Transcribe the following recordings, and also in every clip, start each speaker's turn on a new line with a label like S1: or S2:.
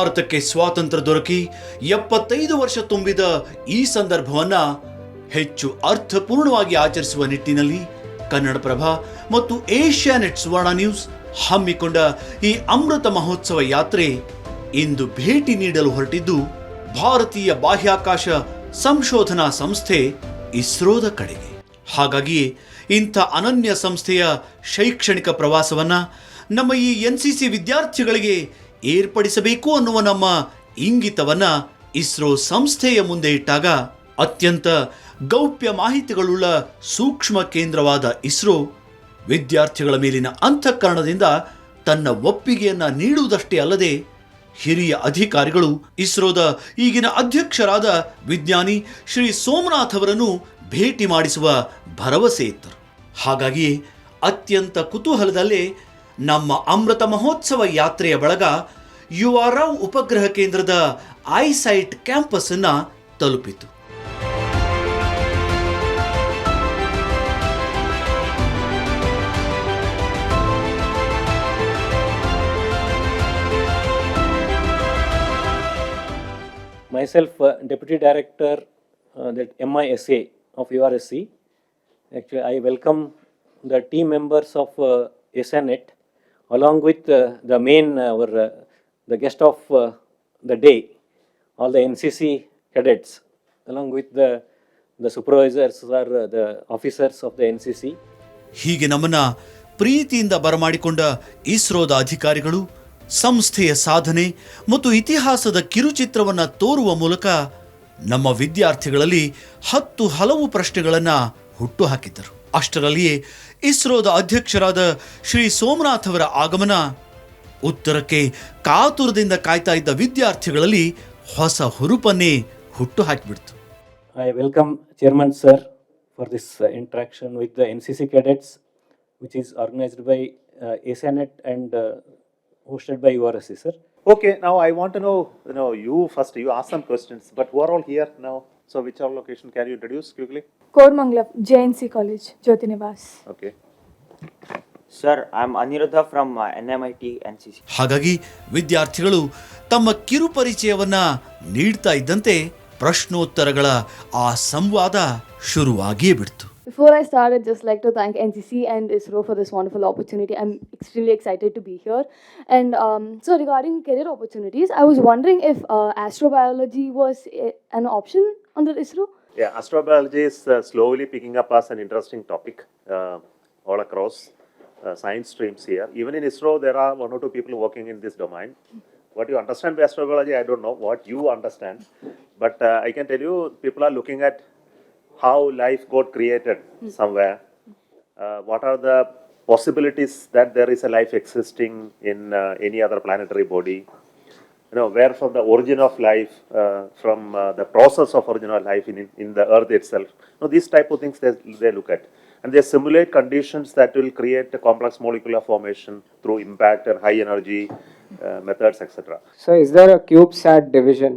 S1: ಭಾರತಕ್ಕೆ ಸ್ವಾತಂತ್ರ್ಯ ದೊರಕಿ 75 ವರ್ಷ ತುಂಬಿದ ಈ ಸಂದರ್ಭವನ್ನ ಹೆಚ್ಚು ಅರ್ಥಪೂರ್ಣವಾಗಿ ಆಚರಿಸುವ ನಿಟ್ಟಿನಲ್ಲಿ ಕನ್ನಡಪ್ರಭ ಮತ್ತು ಏಷ್ಯಾನೆಟ್ ಸುವರ್ಣ ನ್ಯೂಸ್ ಹಮ್ಮಿಕೊಂಡ ಈ ಅಮೃತ ಮಹೋತ್ಸವ ಯಾತ್ರೆ ಇಂದು ಭೇಟಿ ನೀಡಲು ಹೊರಟಿದ್ದು ಭಾರತೀಯ ಬಾಹ್ಯಾಕಾಶ ಸಂಶೋಧನಾ ಸಂಸ್ಥೆ ಇಸ್ರೋದ ಕಡೆಗೆ. ಹಾಗಾಗಿಯೇ ಇಂಥ ಅನನ್ಯ ಸಂಸ್ಥೆಯ ಶೈಕ್ಷಣಿಕ ಪ್ರವಾಸವನ್ನ ನಮ್ಮ ಈ NCC ವಿದ್ಯಾರ್ಥಿಗಳಿಗೆ ಏರ್ಪಡಿಸಬೇಕು ಅನ್ನುವ ನಮ್ಮ ಇಂಗಿತವನ್ನ ಇಸ್ರೋ ಸಂಸ್ಥೆಯ ಮುಂದೆ ಇಟ್ಟಾಗ ಅತ್ಯಂತ ಗೌಪ್ಯ ಮಾಹಿತಿಗಳುಳ್ಳ ಸೂಕ್ಷ್ಮ ಕೇಂದ್ರವಾದ ಇಸ್ರೋ ವಿದ್ಯಾರ್ಥಿಗಳ ಮೇಲಿನ ಅಂತಃಕರಣದಿಂದ ತನ್ನ ಒಪ್ಪಿಗೆಯನ್ನ ನೀಡುವುದಷ್ಟೇ ಅಲ್ಲದೆ ಹಿರಿಯ ಅಧಿಕಾರಿಗಳು ಇಸ್ರೋದ ಈಗಿನ ಅಧ್ಯಕ್ಷರಾದ ವಿಜ್ಞಾನಿ ಶ್ರೀ ಸೋಮನಾಥ್ ಅವರನ್ನು ಭೇಟಿ ಮಾಡಿಸುವ ಭರವಸೆ ಇತ್ತರು. ಹಾಗಾಗಿಯೇ ಅತ್ಯಂತ ಕುತೂಹಲದಲ್ಲೇ ನಮ್ಮ ಅಮೃತ ಮಹೋತ್ಸವ ಯಾತ್ರೆಯ ಬಳಗ URO ಉಪಗ್ರಹ ಕೇಂದ್ರದ ಐಸೈಟ್ ಕ್ಯಾಂಪಸ್ ಅನ್ನ ತಲುಪಿತು.
S2: Myself, Deputy Director, that MISA of URSC. Actually, I welcome the team members of Asianet, along with the main, the guest of the day, all the NCC cadets, along with the supervisors or the officers of the NCC.
S1: ಹೀಗೆ ನಮ್ಮನ್ನ ಪ್ರೀತಿಯಿಂದ ಬರಮಾಡಿಕೊಂಡ ಇಸ್ರೋದ ಅಧಿಕಾರಿಗಳು ಸಂಸ್ಥೆಯ ಸಾಧನೆ ಮತ್ತು ಇತಿಹಾಸದ ಕಿರುಚಿತ್ರವನ್ನು ತೋರುವ ಮೂಲಕ ನಮ್ಮ ವಿದ್ಯಾರ್ಥಿಗಳಲ್ಲಿ ಹಲವು ಪ್ರಶ್ನೆಗಳನ್ನು ಹುಟ್ಟುಹಾಕಿದ್ದರು. ಅಷ್ಟರಲ್ಲಿಯೇ ಇಸ್ರೋದ ಅಧ್ಯಕ್ಷರಾದ ಶ್ರೀ ಸೋಮನಾಥ್ ಅವರ ಆಗಮನ ಉತ್ತರಕ್ಕೆ ಕಾತುರದಿಂದ ಕಾಯ್ತಾ ಇದ್ದ ವಿದ್ಯಾರ್ಥಿಗಳಲ್ಲಿ ಹೊಸ ಹುರುಪನ್ನೇ ಹುಟ್ಟುಹಾಕಿಬಿಡ್ತು.
S2: I welcome Chairman Sir for this interaction with the NCC cadets, which is organized by Asianet and hosted by URSC, sir.
S3: Okay, now I want to know, you first, you ask some questions, but who are all here now? So which all location can you introduce quickly?
S4: Koramangala, JNC College, Jyoti Nivas.
S3: Okay.
S5: Sir, I'm Aniruddha from NMIT NCC.
S1: ಹಾಗಾಗಿ ವಿದ್ಯಾರ್ಥಿಗಳು ತಮ್ಮ ಕಿರು ಪರಿಚಯವನ್ನ ನೀಡ್ತಾ ಇದ್ದಂತೆ ಪ್ರಶ್ನೋತ್ತರಗಳ ಆ ಸಂವಾದ ಶುರುವಾಗಿಯೇ ಬಿಡ್ತು.
S6: Before I start, I'd just like to thank NCC and ISRO for this wonderful opportunity. I'm extremely excited to be here. And so regarding career opportunities, I was wondering if astrobiology was an option under ISRO?
S3: Yeah, astrobiology is slowly picking up as an interesting topic all across science streams here. Even in ISRO, there are 1 or 2 people working in this domain. What you understand by astrobiology, I don't know what you understand. But I can tell you, people are looking at how life got created somewhere. What are the possibilities that there is a life existing in any other planetary body? Where from the origin of life, from the process of origin of life in the earth itself. These type of things they look at. And they simulate conditions that will create a complex molecular formation through impact and high energy methods, etc.
S7: So is there a CubeSat division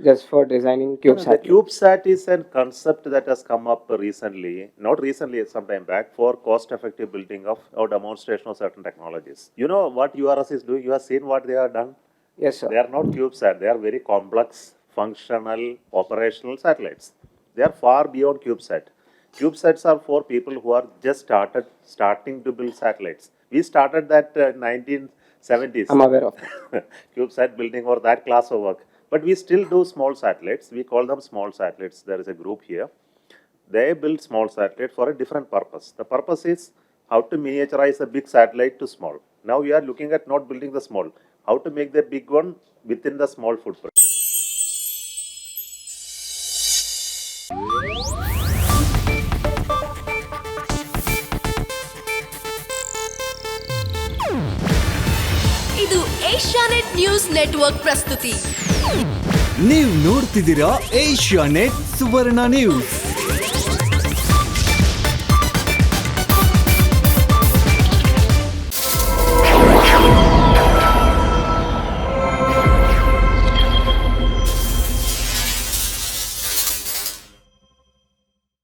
S7: just for designing CubeSat?
S3: The CubeSat is a concept that has come up recently, not recently, some time back, for cost-effective building of or demonstration of certain technologies. You know what URS is doing? You have seen what they have done?
S7: Yes, sir.
S3: They are not CubeSat. They are very complex, functional, operational satellites. They are far beyond CubeSat. CubeSats are for people who are just starting to build satellites. We started that 1970s.
S7: I'm aware of it.
S3: CubeSat building or that class of work. But we still do small satellites. We call them small satellites. There is a group here. They build small satellites for a different purpose. The purpose is how to miniaturize a big satellite to small. Now we are looking at not building the small. How to make the big one within the small footprint.
S8: ಇದು Asianet news network ಪ್ರಸ್ತುತಿ.
S9: ನೀವು ನೋಡ್ತಿದ್ದೀರಾ Asianet ಸುವರ್ಣ news.